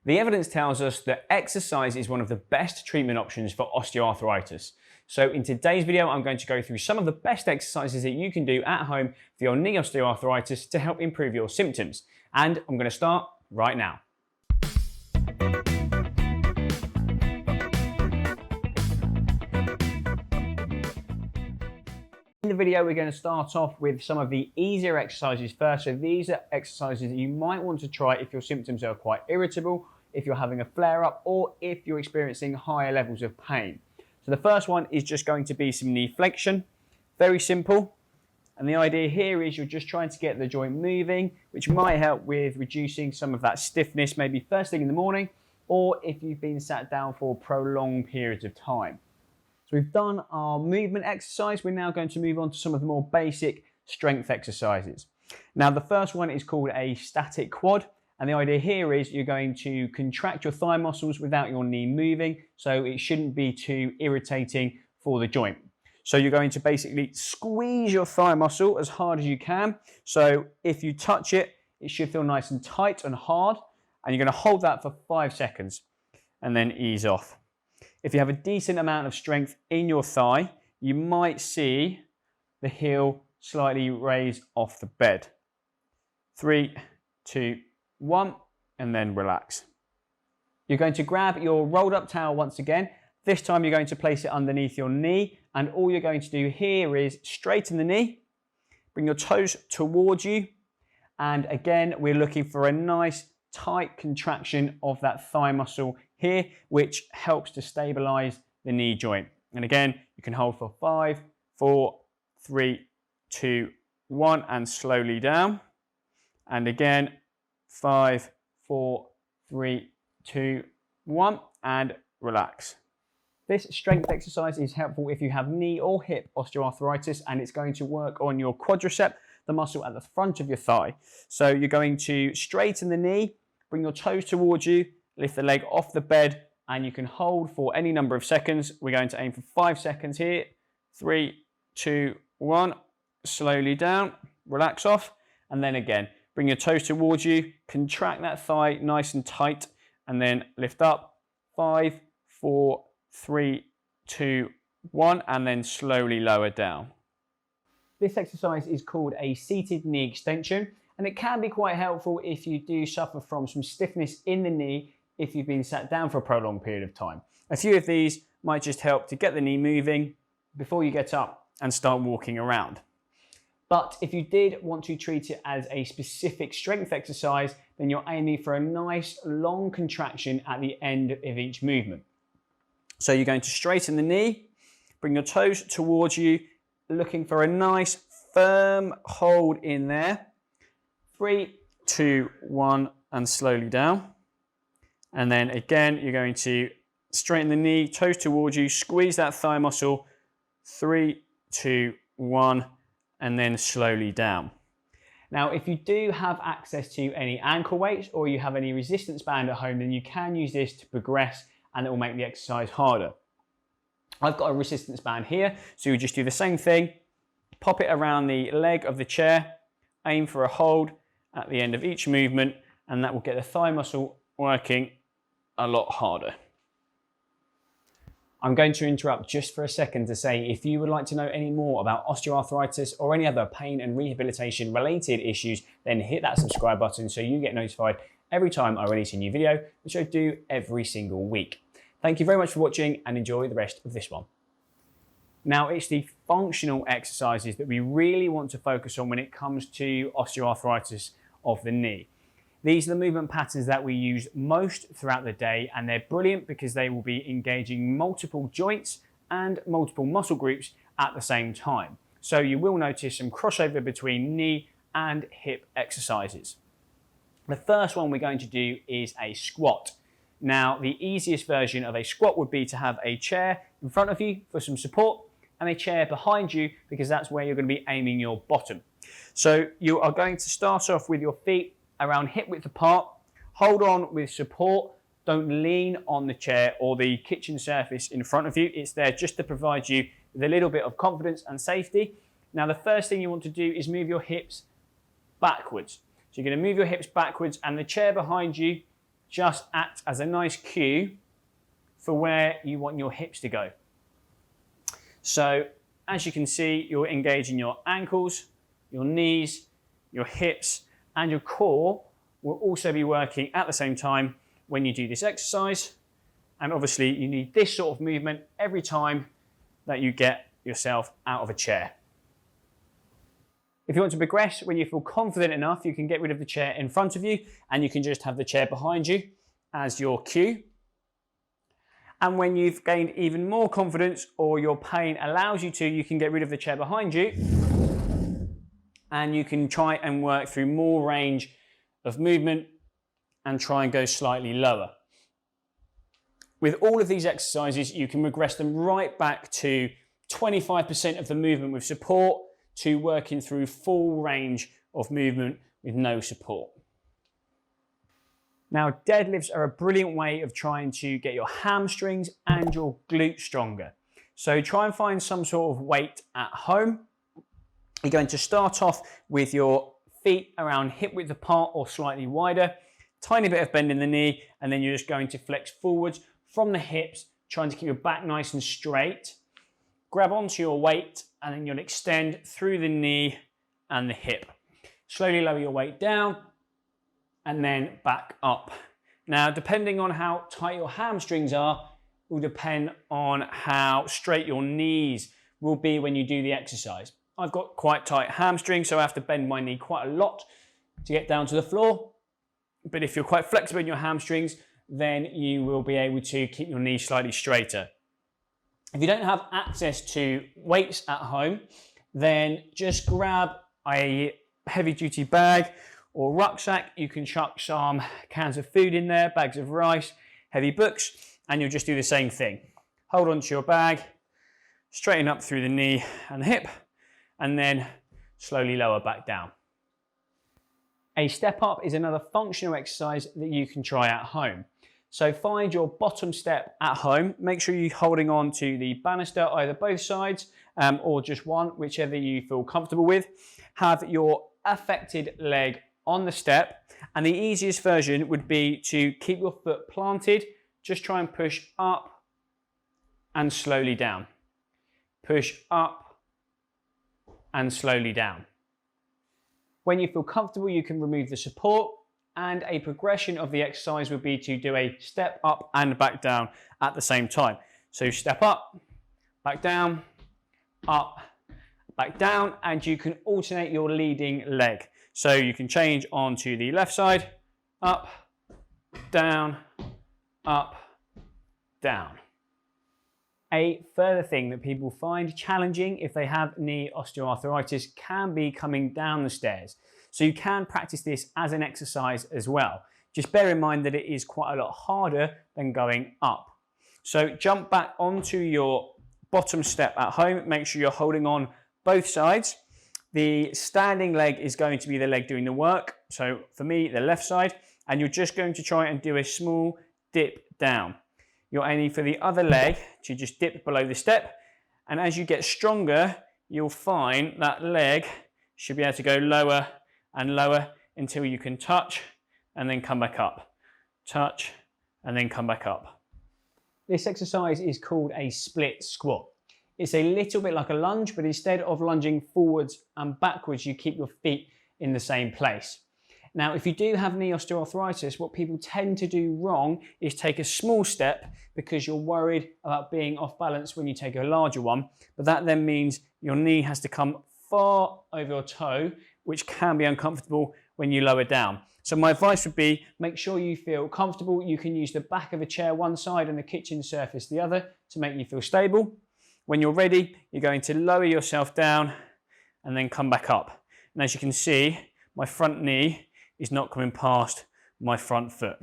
The evidence tells us that exercise is one of the best treatment options for osteoarthritis. So in today's video, I'm going to go through some of the best exercises that you can do at home for your knee osteoarthritis to help improve your symptoms. And I'm going to start right now. In the video, we're going to start off with some of the easier exercises first. So these are exercises that you might want to try if your symptoms are quite irritable, if you're having a flare-up, or if you're experiencing higher levels of pain. So the first one is just going to be some knee flexion. Very simple. And the idea here is you're just trying to get the joint moving, which might help with reducing some of that stiffness, maybe first thing in the morning, or if you've been sat down for prolonged periods of time. So we've done our movement exercise. We're now going to move on to some of the more basic strength exercises. Now, the first one is called a static quad. And the idea here is you're going to contract your thigh muscles without your knee moving. So it shouldn't be too irritating for the joint. So you're going to basically squeeze your thigh muscle as hard as you can. So if you touch it, it should feel nice and tight and hard. And you're going to hold that for 5 seconds and then ease off. If you have a decent amount of strength in your thigh, you might see the heel slightly raise off the bed. 3, 2, 1, and then relax. You're going to grab your rolled up towel once again. This time you're going to place it underneath your knee, and all you're going to do here is straighten the knee, bring your toes towards you, and again, we're looking for a nice tight contraction of that thigh muscle here, which helps to stabilize the knee joint. And again, you can hold for 5, 4, 3, 2, 1, and slowly down. And again, 5, 4, 3, 2, 1, and relax. This strength exercise is helpful if you have knee or hip osteoarthritis, and it's going to work on your quadricep, the muscle at the front of your thigh. So you're going to straighten the knee, bring your toes towards you, lift the leg off the bed, and you can hold for any number of seconds. We're going to aim for 5 seconds here. 3, 2, 1, slowly down, relax off, and then again, bring your toes towards you, contract that thigh nice and tight, and then lift up. 5, 4, 3, 2, 1, and then slowly lower down. This exercise is called a seated knee extension, and it can be quite helpful if you do suffer from some stiffness in the knee if you've been sat down for a prolonged period of time. A few of these might just help to get the knee moving before you get up and start walking around. But if you did want to treat it as a specific strength exercise, then you're aiming for a nice long contraction at the end of each movement. So you're going to straighten the knee, bring your toes towards you, looking for a nice firm hold in there. 3, 2, 1, and slowly down. And then again, you're going to straighten the knee, toes towards you, squeeze that thigh muscle. 3, 2, 1, and then slowly down. Now, if you do have access to any ankle weights or you have any resistance band at home, then you can use this to progress and it will make the exercise harder. I've got a resistance band here, so you just do the same thing, pop it around the leg of the chair, aim for a hold at the end of each movement, and that will get the thigh muscle working a lot harder. I'm going to interrupt just for a second to say if you would like to know any more about osteoarthritis or any other pain and rehabilitation related issues, then hit that subscribe button so you get notified every time I release a new video, which I do every single week. Thank you very much for watching and enjoy the rest of this one. Now, it's the functional exercises that we really want to focus on when it comes to osteoarthritis of the knee. These are the movement patterns that we use most throughout the day, and they're brilliant because they will be engaging multiple joints and multiple muscle groups at the same time. So you will notice some crossover between knee and hip exercises. The first one we're going to do is a squat. Now, the easiest version of a squat would be to have a chair in front of you for some support and a chair behind you because that's where you're going to be aiming your bottom. So you are going to start off with your feet around hip width apart, hold on with support, don't lean on the chair or the kitchen surface in front of you. It's there just to provide you with a little bit of confidence and safety. Now, the first thing you want to do is move your hips backwards. So you're going to move your hips backwards and the chair behind you just act as a nice cue for where you want your hips to go. So as you can see, you're engaging your ankles, your knees, your hips, and your core will also be working at the same time when you do this exercise. And obviously you need this sort of movement every time that you get yourself out of a chair. If you want to progress, when you feel confident enough, you can get rid of the chair in front of you and you can just have the chair behind you as your cue. And when you've gained even more confidence or your pain allows you to, you can get rid of the chair behind you and you can try and work through more range of movement and try and go slightly lower. With all of these exercises, you can regress them right back to 25% of the movement with support to working through full range of movement with no support. Now, deadlifts are a brilliant way of trying to get your hamstrings and your glutes stronger. So try and find some sort of weight at home. You're going to start off with your feet around hip width apart or slightly wider, tiny bit of bend in the knee, and then you're just going to flex forwards from the hips, trying to keep your back nice and straight. Grab onto your weight and then you'll extend through the knee and the hip. Slowly lower your weight down and then back up. Now, depending on how tight your hamstrings are, will depend on how straight your knees will be when you do the exercise. I've got quite tight hamstrings, so I have to bend my knee quite a lot to get down to the floor. But if you're quite flexible in your hamstrings, then you will be able to keep your knee slightly straighter. If you don't have access to weights at home, then just grab a heavy duty bag or rucksack. You can chuck some cans of food in there, bags of rice, heavy books, and you'll just do the same thing. Hold on to your bag, straighten up through the knee and the hip, and then slowly lower back down. A step up is another functional exercise that you can try at home. So find your bottom step at home. Make sure you're holding on to the banister, either both sides or just one, whichever you feel comfortable with. Have your affected leg on the step. And the easiest version would be to keep your foot planted. Just try and push up and slowly down. Push up and slowly down. When you feel comfortable, you can remove the support, and a progression of the exercise would be to do a step up and back down at the same time. So step up, back down, up, back down, and you can alternate your leading leg. So you can change onto the left side, up, down, up, down. A further thing that people find challenging if they have knee osteoarthritis can be coming down the stairs. So you can practice this as an exercise as well. Just bear in mind that it is quite a lot harder than going up. So jump back onto your bottom step at home. Make sure you're holding on both sides. The standing leg is going to be the leg doing the work. So for me, the left side, and you're just going to try and do a small dip down. You're aiming for the other leg to just dip below the step. And as you get stronger, you'll find that leg should be able to go lower and lower until you can touch and then come back up. Touch and then come back up. This exercise is called a split squat. It's a little bit like a lunge, but instead of lunging forwards and backwards, you keep your feet in the same place. Now, if you do have knee osteoarthritis, what people tend to do wrong is take a small step because you're worried about being off balance when you take a larger one. But that then means your knee has to come far over your toe, which can be uncomfortable when you lower down. So my advice would be, make sure you feel comfortable. You can use the back of a chair one side and the kitchen surface the other to make you feel stable. When you're ready, you're going to lower yourself down and then come back up. And as you can see, my front knee is not coming past my front foot.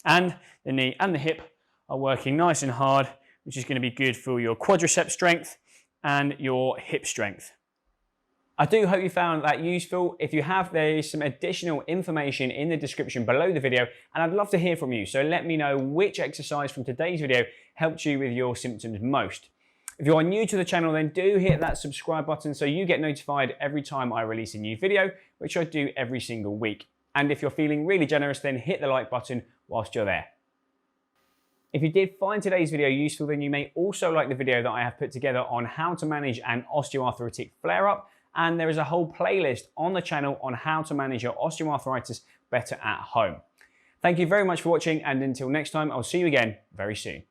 And the knee and the hip are working nice and hard, which is going to be good for your quadricep strength and your hip strength. I do hope you found that useful. If you have, there is some additional information in the description below the video, and I'd love to hear from you. So let me know which exercise from today's video helped you with your symptoms most. If you are new to the channel, then do hit that subscribe button so you get notified every time I release a new video, which I do every single week. And if you're feeling really generous, then hit the like button whilst you're there. If you did find today's video useful, then you may also like the video that I have put together on how to manage an osteoarthritic flare-up, and there is a whole playlist on the channel on how to manage your osteoarthritis better at home. Thank you very much for watching, and until next time, I'll see you again very soon.